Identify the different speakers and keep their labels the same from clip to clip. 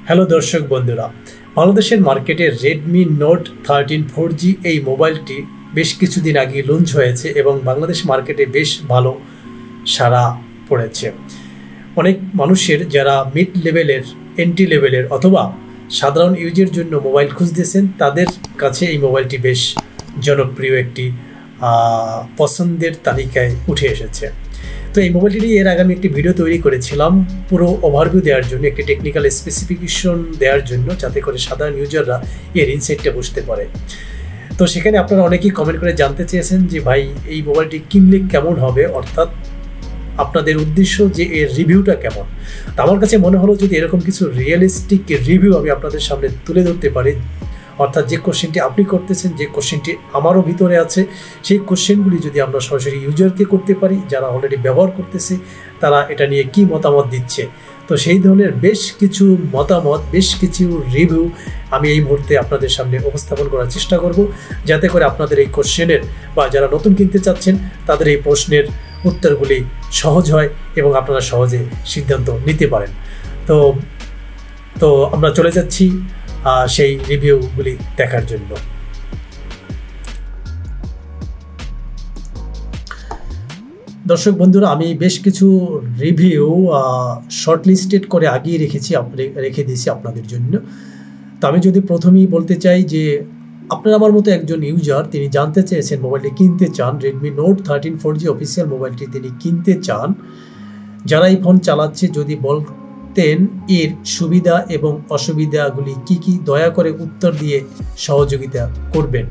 Speaker 1: Hello দর্শক বন্ধুরা, বাংলাদেশের মার্কেটে রেডমি নোট 13 4G এই মোবাইলটি বেশ কিছুদিন আগে লঞ্চ হয়েছে এবং বাংলাদেশ মার্কেটে বেশ ভালো সাড়া পড়েছে। অনেক মানুষের যারা মিড লেভেলের, এন্ট্রি লেভেলের অথবা সাধারণ ইউজের জন্য মোবাইল খুঁজতেছেন তাদের কাছে এই মোবাইলটি বেশ জনপ্রিয় একটি পছন্দের তালিকায় উঠে এসেছে। তো এই মোবাইলটি নিয়ে এর আগে আমি একটি ভিডিও তৈরি করেছিলাম পুরো ওভারভিউ দেওয়ার জন্য, একটি টেকনিক্যাল স্পেসিফিকেশন দেওয়ার জন্য, যাতে করে সাধারণ ইউজাররা এর ইনসাইটটা বুঝতে পারে। তো সেখানে আপনারা অনেকেই কমেন্ট করে জানতে চেয়েছেন যে ভাই এই মোবাইলটি কিনলে কেমন হবে, অর্থাৎ আপনাদের উদ্দেশ্য যে এর রিভিউটা কেমন। তো আমার কাছে মনে হলো যদি এরকম কিছু রিয়েলিস্টিক রিভিউ আমি আপনাদের সামনে তুলে ধরতে পারি, অর্থাৎ যে কোশ্চেনটি আপনি করতেছেন, যে কোশ্চেনটি আমারও ভিতরে আছে, সেই কোশ্চেনগুলি যদি আমরা সরাসরি ইউজারকে করতে পারি, যারা অলরেডি ব্যবহার করতেছে তারা এটা নিয়ে কি মতামত দিচ্ছে, তো সেই ধরনের বেশ কিছু মতামত, বেশ কিছু রিভিউ আমি এই মুহূর্তে আপনাদের সামনে উপস্থাপন করার চেষ্টা করব, যাতে করে আপনাদের এই কোশ্চেনের বা যারা নতুন কিনতে চাচ্ছেন তাদের এই প্রশ্নের উত্তরগুলি সহজ হয় এবং আপনারা সহজে সিদ্ধান্ত নিতে পারেন। তো আমরা চলে যাচ্ছি সেই রিভিউগুলি দেখার জন্য। দর্শক বন্ধুরা, আমি বেশ কিছু রিভিউ শর্টলিস্টেড করে আগেই রেখে দিয়েছি আপনাদের জন্য। তো আমি যদি প্রথমেই বলতে চাই যে আপনার আমার মতো একজন ইউজার, তিনি জানতে চেয়েছেন মোবাইলটি কিনতে চান, রেডমি নোট 13 4G অফিসিয়াল মোবাইলটি তিনি কিনতে চান। যারা এই ফোন চালাচ্ছে যদি বলতেন এর সুবিধা এবং অসুবিধাগুলি কি কি, দয়া করে উত্তর দিয়ে সহযোগিতা করবেন।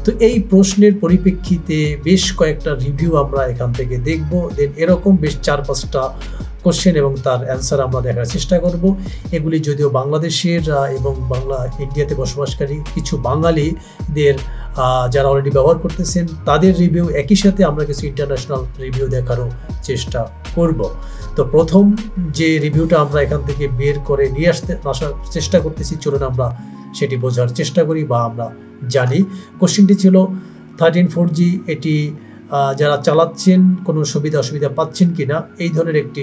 Speaker 1: তো এই প্রশ্নের পরিপ্রেক্ষিতে বেশ কয়েকটা রিভিউ আমরা এখান থেকে দেখব, দেন এরকম বেশ 4-5টা কোশ্চেন এবং তার অ্যান্সার আমরা দেখার চেষ্টা করব। এগুলি যদিও বাংলাদেশের এবং ইন্ডিয়াতে বসবাসকারী কিছু বাঙালিদের যারা অলরেডি ব্যবহার করতেছেন তাদের রিভিউ, একই সাথে আমরা কিছু ইন্টারন্যাশনাল রিভিউ দেখারও চেষ্টা করব। তো প্রথম যে রিভিউটা আমরা এখান থেকে বের করে নিয়ে আসার চেষ্টা করতেছি, চলুন আমরা সেটি বোঝার চেষ্টা করি বা আমরা জানি। কোশ্চেনটি ছিল 13 4G এটি যারা চালাচ্ছেন কোনো সুবিধা অসুবিধা পাচ্ছেন কিনা, এই ধরনের একটি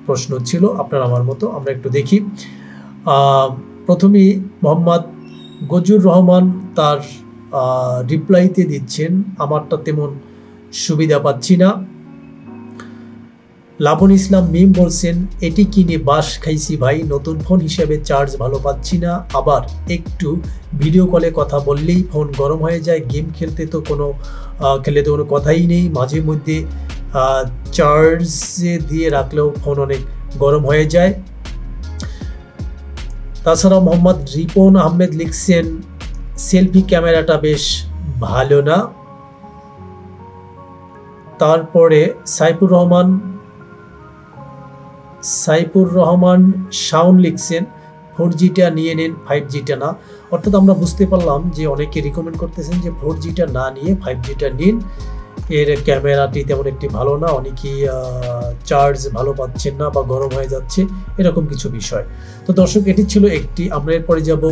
Speaker 1: প্রশ্ন ছিল আপনার আমার মতো। আমরা একটু দেখি। প্রথমেই মোহাম্মদ গজুর রহমান তার রিপ্লাইতে দিচ্ছেন, আমারটা তেমন সুবিধা পাচ্ছি না। লাবন ইসলাম মিম বলছেন, এটি কিনে বাস খাইছি ভাই, নতুন ফোন হিসেবে চার্জ ভালো পাচ্ছি না, আবার একটু ভিডিও কলে কথা বললেই ফোন গরম হয়ে যায়, গেম খেলতে তো কোনো কথাই নেই, মাঝে মধ্যে চার্জে দিয়ে রাখলেও ফোন অনেক গরম হয়ে যায়। তাছাড়া মোহাম্মদ রিপন আহমেদ লিখছেন, সেলফি ক্যামেরাটা বেশ ভালো না। তারপরে সাইফুর রহমান শাওন লিখছেন, 4Gটা নিয়ে নেন, 5Gটা না। অর্থাৎ আমরা বুঝতে পারলাম যে অনেকে রিকমেন্ড করতেছেন যে 4Gটা না নিয়ে 5Gটা নিন, এর ক্যামেরাটি তেমন একটি ভালো না, অনেকেই চার্জ ভালো পাচ্ছেন না বা গরম হয়ে যাচ্ছে, এরকম কিছু বিষয়। তো দর্শক, এটি ছিল একটি। আমরা এরপরে যাব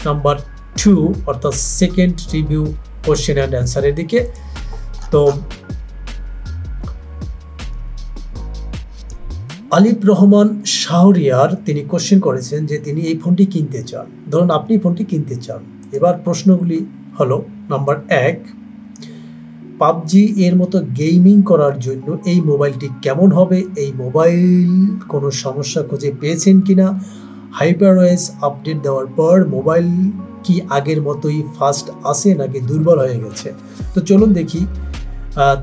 Speaker 1: নাম্বার 2, অর্থাৎ সেকেন্ড রিভিউ কোশ্চেন অ্যান্ড অ্যান্সারের দিকে। তো আলিফ রহমান শাহরিয়ার তিনি কোশ্চেন করেছেন যে তিনি এই ফোনটি কিনতে চান। ধরুন আপনি ফোনটি কিনতে চান। এবার প্রশ্নগুলি হলো, নাম্বার 1, পাবজি এর মতো গেমিং করার জন্য এই মোবাইলটি কেমন হবে? এই মোবাইল কোনো সমস্যা খুঁজে পেয়েছেন কিনা? হাইপারওয়েস আপডেট দেওয়ার পর মোবাইল কি আগের মতোই ফাস্ট আসে নাকি দুর্বল হয়ে গেছে? তো চলুন দেখি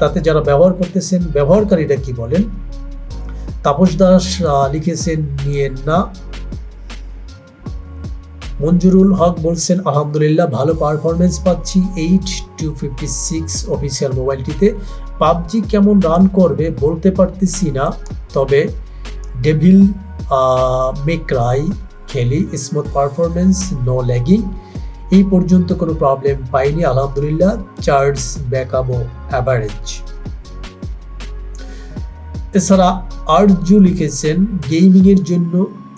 Speaker 1: তাতে যারা ব্যবহার করতেছেন ব্যবহারকারীরা কি বলেন। তাপস দাস লিখেছেন, নিয়েন না। মঞ্জুরুল হক বলছেন, আলহামদুলিল্লাহ ভালো পারফরমেন্স পাচ্ছি 8256 অফিসিয়াল মোবাইলটিতে। পাবজি কেমন রান করবে বলতে পারতেছি না, তবে ডেভিল মে ক্রাই খেলি, স্মুথ পারফরমেন্স, নো ল্যাগিং, এই পর্যন্ত কোনো প্রবলেম পাইনি আলহামদুলিল্লাহ, চার্জ ব্যাকআপও অ্যাভারেজ। এছাড়া আরজু লিখেছেন, গেমিং এর জন্য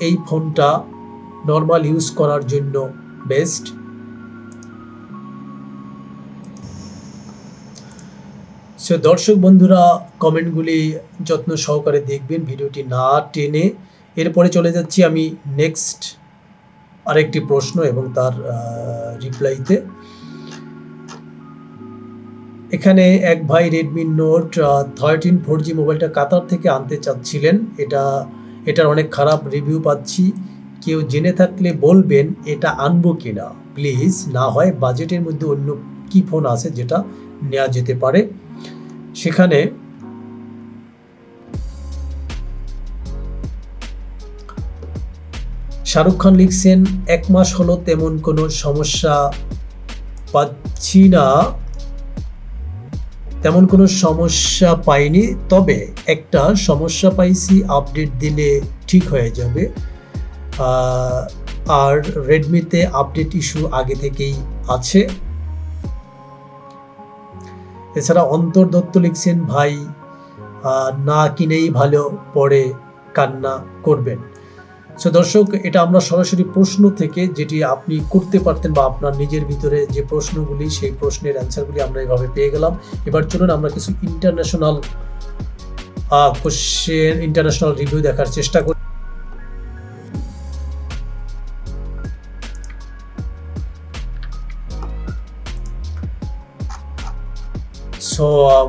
Speaker 1: এই ফোনটা নর্মাল ইউজ করার জন্য বেস্ট। সো দর্শক বন্ধুরা, কমেন্টগুলি যত্ন সহকারে দেখবেন, ভিডিওটি না টেনে। এরপরে চলে যাচ্ছি আমি নেক্সট আরেকটি প্রশ্ন এবং তার রিপ্লাইতে এখানে এক ভাই রেডমি নোট 13 4G মোবাইলটা কাতার থেকে আনতে চাচ্ছিলেন। এটার অনেক খারাপ রিভিউ পাচ্ছি, কেউ জেনে থাকলে বলবেন এটা আনবো কিনা প্লিজ, না হয় বাজেটের মধ্যে অন্য কি ফোন আছে যেটা নেওয়া যেতে পারে। সেখানে শাহরুখ খান লিখছেন 1 মাস হলো তেমন কোনো সমস্যা পাচ্ছি না, তেমন কোনো সমস্যা পাইনি, তবে একটা সমস্যা পাইছি, আপডেট দিলে ঠিক হয়ে যাবে। আর রেডমিতে আপডেট ইস্যু আগে থেকেই আছে। এছাড়া অন্তর দত্ত লিখছেন ভাই না কিনেই ভালো, পরে কান্না করবেন। সো দর্শক, এটা আমরা সরাসরি প্রশ্ন থেকে যেটি আপনি করতে পারতেন বা আপনার নিজের ভিতরে যে প্রশ্নগুলি, সেই প্রশ্নের অ্যান্সারগুলি আমরা এভাবে পেয়ে গেলাম। এবার চলুন আমরা কিছু ইন্টারন্যাশনাল কোশ্চেন, ইন্টারন্যাশনাল রিভিউ দেখার চেষ্টা করি। সো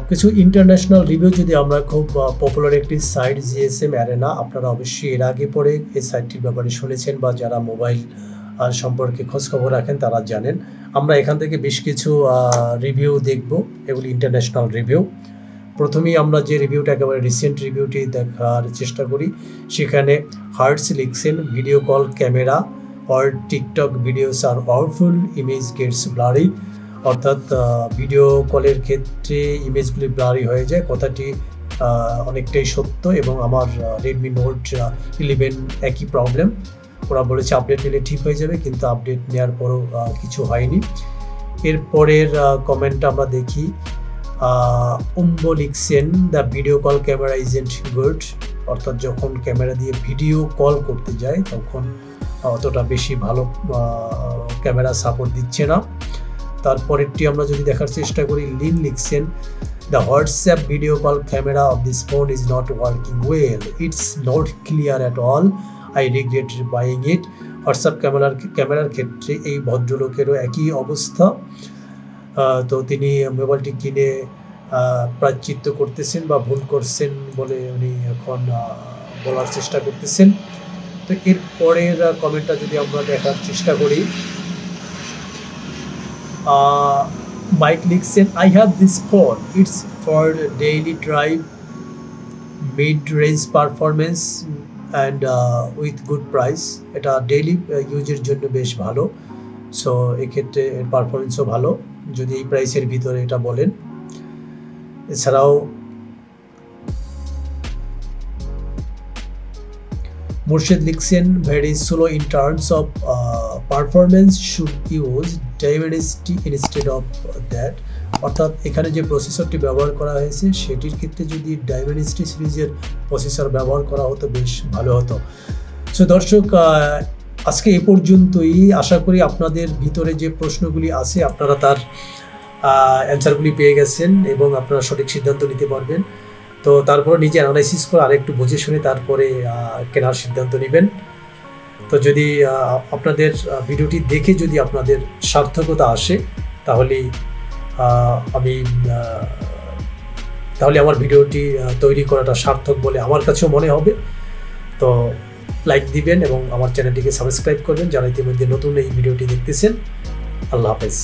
Speaker 1: কিছু ইন্টারন্যাশনাল রিভিউ যদি আমরা, খুব পপুলার একটি সাইট GSM অ্যারেনা, আপনারা অবশ্যই এর আগে পরে এই সাইটটির ব্যাপারে শুনেছেন বা যারা মোবাইল সম্পর্কে খোঁজখবর রাখেন তারা জানেন। আমরা এখান থেকে বেশ কিছু রিভিউ দেখব, এগুলি ইন্টারন্যাশনাল রিভিউ। প্রথমেই আমরা যে রিভিউটা, একেবারে রিসেন্ট রিভিউটি দেখার চেষ্টা করি। সেখানে হার্টস লিখছেন video call camera or TikTok videos are powerful, image gets blurry, অর্থাৎ ভিডিও কলের ক্ষেত্রে ইমেজগুলি ব্লারি হয়ে যায়। কথাটি অনেকটাই সত্য এবং আমার রেডমি নোট 11 একই প্রবলেম। ওরা বলেছে আপডেট নিলে ঠিক হয়ে যাবে, কিন্তু আপডেট নেওয়ার পরও কিছু হয়নি। এরপরের কমেন্টটা আমরা দেখি। লিখছেন the video call camera isn't good, অর্থাৎ যখন ক্যামেরা দিয়ে ভিডিও কল করতে যায় তখন অতটা বেশি ভালো ক্যামেরা সাপোর্ট দিচ্ছে না। তারপরেরটি আমরা যদি দেখার চেষ্টা করি, লিন লিখছেন the WhatsApp video call camera off this phone is not working well, it's not clear at all, I regret buying it. WhatsApp ক্যামেরার ক্ষেত্রে এই ভদ্রলোকেরও একই অবস্থা। তো তিনি মোবাইলটি কিনে প্রায়শ্চিত্ত করতেছেন বা ভুল করছেন বলে উনি এখন বলার চেষ্টা করতেছেন। তো এরপরের কমেন্টটা যদি আমরা দেখার চেষ্টা করি, Mike লিখছেন I have this phone, it's for daily drive, mid-range performance and with good price. এটা ডেইলি ইউজের জন্য বেশ ভালো। সো এক্ষেত্রে এর পারফরমেন্সও ভালো যদি এই প্রাইসের ভিতরে এটা বলেন। এছাড়াও মুর্শিদ লিখছেন very slow in terms of performance, should use Dimensity instead of that, অর্থাৎ এখানে যে প্রসেসরটি ব্যবহার করা হয়েছে সেটির ক্ষেত্রে যদি ডাইমেনসিটি সিরিজের প্রসেসর ব্যবহার করা হতো বেশ ভালো হতো। সো দর্শক, আজকে এ পর্যন্তই। আশা করি আপনাদের ভিতরে যে প্রশ্নগুলি আছে আপনারা তার অ্যান্সারগুলি পেয়ে গেছেন এবং আপনারা সঠিক সিদ্ধান্ত নিতে পারবেন। তো তারপর নিজে অ্যানালাইসিস করে আরেকটু বুঝে শুনে তারপরে কেনার সিদ্ধান্ত নেবেন। তো যদি আপনাদের ভিডিওটি দেখে যদি আপনাদের সার্থকতা আসে তাহলে আমার ভিডিওটি তৈরি করাটা সার্থক বলে আমার কাছেও মনে হবে। তো লাইক দিবেন এবং আমার চ্যানেলটিকে সাবস্ক্রাইব করবেন যারা ইতিমধ্যে নতুন এই ভিডিওটি দেখতেছেন। আল্লাহ হাফেজ।